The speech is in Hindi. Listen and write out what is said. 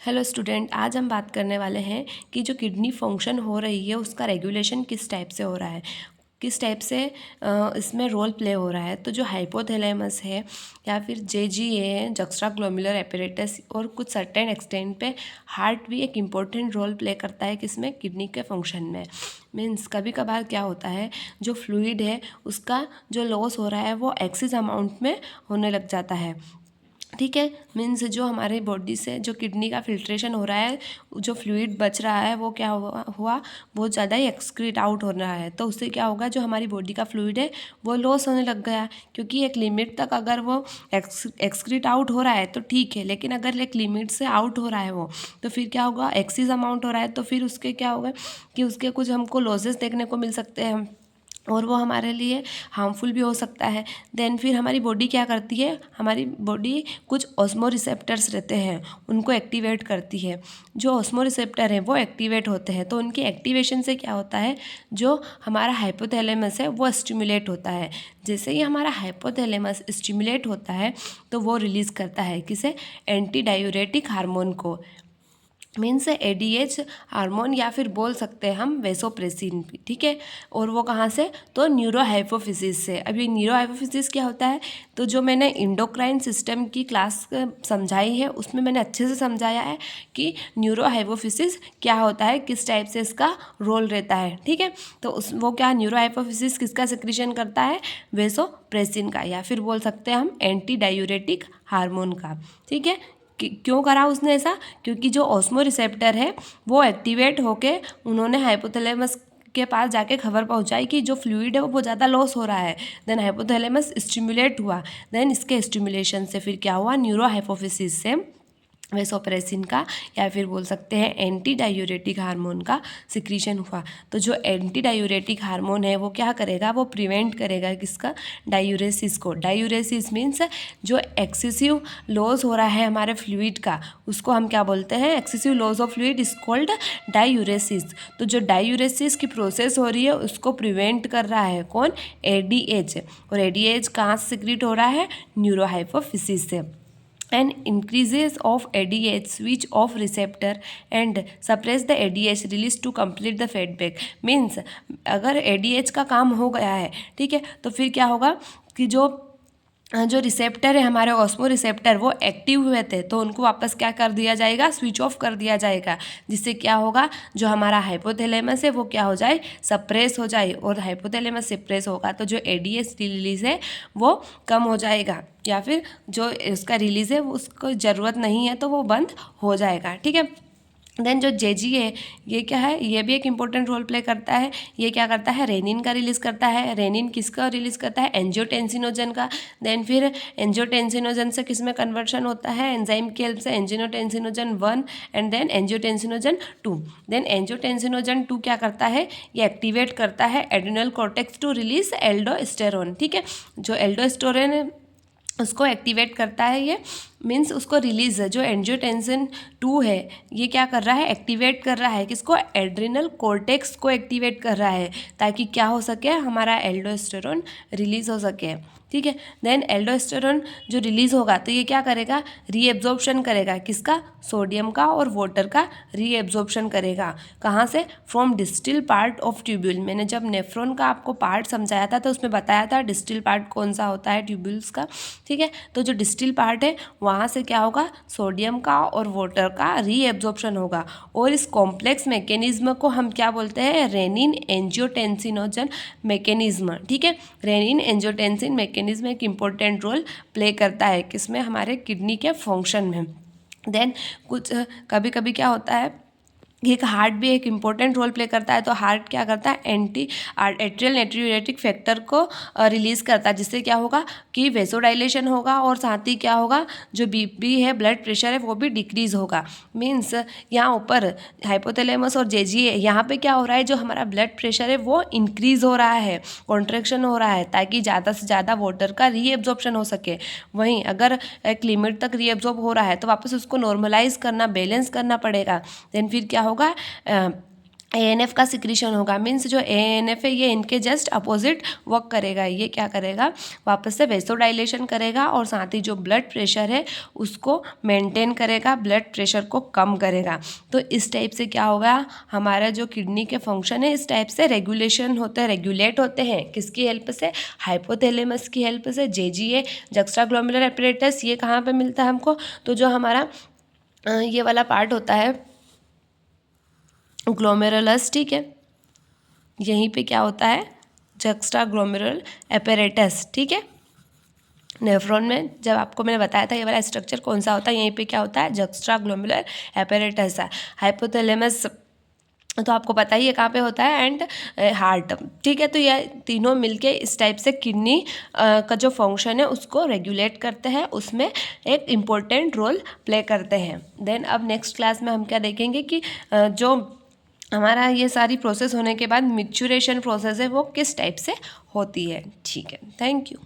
हेलो स्टूडेंट, आज हम बात करने वाले हैं कि जो किडनी फंक्शन हो रही है उसका रेगुलेशन किस टाइप से हो रहा है, किस टाइप से इसमें रोल प्ले हो रहा है। तो जो हाइपोथैलेमस है या फिर जेजीए है, जक्स्ट्रा ग्लोमेरुलर एपरेटस, और कुछ सर्टेन एक्सटेंट पे हार्ट भी एक इम्पोर्टेंट रोल प्ले करता है किसमें, किडनी के फंक्शन में। मीन्स कभी कभार क्या होता है, जो फ्लूइड है उसका जो लॉस हो रहा है वो एक्सेस अमाउंट में होने लग जाता है। ठीक है, मीन्स जो हमारे बॉडी से जो किडनी का फिल्ट्रेशन हो रहा है, जो फ्लूइड बच रहा है वो क्या हुआ बहुत ज़्यादा ही एक्सक्रीट आउट हो रहा है। तो उससे क्या होगा, जो हमारी बॉडी का फ्लूइड है वो लॉस होने लग गया, क्योंकि एक लिमिट तक अगर वो एक्सक्रीट आउट हो रहा है तो ठीक है, लेकिन अगर एक लिमिट से आउट हो रहा है वो, तो फिर क्या होगा, एक्सीज अमाउंट हो रहा है, तो फिर उसके क्या होगा कि उसके कुछ हमको लॉसेस देखने को मिल सकते हैं और वो हमारे लिए हार्मफुल भी हो सकता है। देन फिर हमारी बॉडी क्या करती है, हमारी बॉडी कुछ ऑस्मो रिसेप्टर्स रहते हैं उनको एक्टिवेट करती है। जो ऑस्मो रिसेप्टर हैं वो एक्टिवेट होते हैं, तो उनकी एक्टिवेशन से क्या होता है, जो हमारा हाइपोथैलेमस है वो स्टिमुलेट होता है। जैसे ही हमारा हाइपोथैलेमस स्टिमुलेट होता है तो वो रिलीज़ करता है किसे, एंटी डायूरेटिक हार्मोन को, मीन्स एडीएच हार्मोन, या फिर बोल सकते हैं हम वेसोप्रेसिन भी। ठीक है, और वो कहाँ से, तो न्यूरोहाइपोफिसिस से। अब ये न्यूरोहाइपोफिसिस क्या होता है, तो जो मैंने इंडोक्राइन सिस्टम की क्लास समझाई है उसमें मैंने अच्छे से समझाया है कि न्यूरोहाइपोफिसिस क्या होता है, किस टाइप से इसका रोल रहता है। ठीक है, तो उस वो क्या, न्यूरोहाइपोफिसिस किसका सिक्रीशन करता है, वेसोप्रेसिन का, या फिर बोल सकते हैं हम एंटी डायूरेटिक हार्मोन का। ठीक है, क्यों करा उसने ऐसा, क्योंकि जो ऑस्मो रिसेप्टर है वो एक्टिवेट होके उन्होंने हाइपोथैलेमस के पास जाके खबर पहुंचाई कि जो फ्लूइड है वो बहुत ज़्यादा लॉस हो रहा है। देन हाइपोथैलेमस स्टिमुलेट हुआ, देन इसके स्टिमुलेशन से फिर क्या हुआ, न्यूरो हाइपोफिसिस से वेसोप्रेसिन का, या फिर बोल सकते हैं एंटी डायूरेटिक हार्मोन का सिक्रीशन हुआ। तो जो एंटी डायूरेटिक हार्मोन है वो क्या करेगा, वो प्रिवेंट करेगा किसका, डायूरेसिस को। डायूरेसिस मीन्स जो एक्सेसिव लॉस हो रहा है हमारे फ्लूइड का, उसको हम क्या बोलते हैं, excessive loss of fluid is called diuresis. तो जो डायूरेसिस की प्रोसेस हो रही है उसको प्रिवेंट कर रहा है कौन, एडीएच। और एडीएच कहाँ से सिक्रीट हो रहा है, न्यूरोहाइपोफिसिस से। And increases of ADH switch off receptor and suppress the ADH release to complete the feedback। Means अगर ADH का काम हो गया है, ठीक है, तो फिर क्या होगा कि जो रिसेप्टर है हमारे ऑस्मो रिसेप्टर वो एक्टिव हुए थे, तो उनको वापस क्या कर दिया जाएगा, स्विच ऑफ कर दिया जाएगा, जिससे क्या होगा, जो हमारा हाइपोथैलेमस है वो क्या हो जाए, सप्रेस हो जाए। और हाइपोथैलेमस सप्रेस होगा तो जो एडीएच रिलीज है वो कम हो जाएगा, या फिर जो उसका रिलीज है उसको ज़रूरत नहीं है तो वो बंद हो जाएगा। ठीक है, देन जो जेजी है ये क्या है, ये भी एक इम्पोर्टेंट रोल प्ले करता है। ये क्या करता है, रेनिन का रिलीज़ करता है। रेनिन किसका रिलीज़ करता है, एंजियोटेंसिनोजन का। देन फिर एंजियोटेंसिनोजन से किस में कन्वर्शन होता है, एंजाइम की हेल्प से, angiotensinogen 1 and then angiotensinogen 2। Then angiotensinogen 2 क्या करता है, ये एक्टिवेट करता है adrenal cortex to release aldosterone. ठीक है, जो एल्डोस्टेरोन उसको एक्टिवेट करता है, ये मीन्स उसको रिलीज, जो एंजियोटेंसिन 2 है ये क्या कर रहा है, एक्टिवेट कर रहा है किसको, एड्रिनल कॉर्टेक्स को एक्टिवेट कर रहा है, ताकि क्या हो सके, हमारा एल्डोस्टेरोन रिलीज हो सके। ठीक है, देन एल्डोस्टेरोन जो रिलीज होगा तो ये क्या करेगा, रीएब्जॉर्प्शन करेगा किसका, सोडियम का और वाटर का रीएब्जॉर्प्शन करेगा। कहाँ से, from distil part of tubule. मैंने जब नेफ्रॉन का आपको पार्ट समझाया था तो उसमें बताया था डिस्टिल पार्ट कौन सा होता है ट्यूब्यूल्स का। ठीक है, तो जो डिस्टिल पार्ट है वहाँ से क्या होगा, सोडियम का और वाटर का रीएब्जॉर्प्शन होगा, और इस कॉम्प्लेक्स मैकेनिज्म को हम क्या बोलते हैं, रेनिन एंजियोटेंसिनोजन मैकेनिज्म। ठीक है, रेनिन एंजियोटेंसिन मैकेनिज्म एक इम्पोर्टेंट रोल प्ले करता है किसमें, हमारे किडनी के फंक्शन में। देन कुछ कभी कभी क्या होता है, एक हार्ट भी एक इम्पोर्टेंट रोल प्ले करता है। तो हार्ट क्या करता है, एंटी एट्रियल नाइट्रेटिक फैक्टर को रिलीज़ करता है, जिससे क्या होगा कि वेसोडाइलेशन होगा, और साथ ही क्या होगा, जो बीपी है, ब्लड प्रेशर है, वो भी डिक्रीज़ होगा। मीन्स यहाँ ऊपर हाइपोथैलेमस और जेजी है, यहाँ पे क्या हो रहा है, जो हमारा ब्लड प्रेशर है वो इंक्रीज़ हो रहा है, कॉन्ट्रैक्शन हो रहा है, ताकि ज़्यादा से ज़्यादा वाटर का रीएब्जॉर्प्शन हो सके। वहीं अगर एक लिमिट तक रीएब्जॉर्ब हो रहा है तो वापस उसको नॉर्मलाइज करना, बैलेंस करना पड़ेगा। देन फिर क्या होगा, ANF का सिक्रीशन होगा। मीन्स जो ANF है ये इनके जस्ट अपोजिट वर्क करेगा। ये क्या करेगा, वापस से वेसोडाइलेशन करेगा और साथ ही जो ब्लड प्रेशर है उसको मेंटेन करेगा, ब्लड प्रेशर को कम करेगा। तो इस टाइप से क्या होगा, हमारा जो किडनी के फंक्शन है इस टाइप से रेगुलेशन होते हैं, रेगुलेट होते हैं। किसकी हेल्प से, हाइपोथैलेमस की हेल्प से। JGA जक्स्ट्रा ग्लोमेरुलर एपरेटस ये कहाँ पे मिलता है हमको, तो जो हमारा ये वाला पार्ट होता है ग्लोमेरुलस, ठीक है, यहीं पे क्या होता है, जक्स्ट्रा ग्लोमेरुलर एपरेटस, ठीक है। नेफ्रॉन में जब आपको मैंने बताया था ये वाला स्ट्रक्चर कौन सा होता है, यहीं पे क्या होता है, जक्स्ट्रा ग्लोमेरुलर एपरेटस है। हाइपोथैलेमस तो आपको पता ही है कहाँ पे होता है, एंड हार्ट, ठीक है। तो ये तीनों मिलके इस टाइप से किडनी का जो फंक्शन है उसको रेगुलेट करते हैं, उसमें एक इम्पोर्टेंट रोल प्ले करते हैं। देन अब नेक्स्ट क्लास में हम क्या देखेंगे कि जो हमारा ये सारी प्रोसेस होने के बाद मैच्योरेशन प्रोसेस है वो किस टाइप से होती है, ठीक है। Thank you.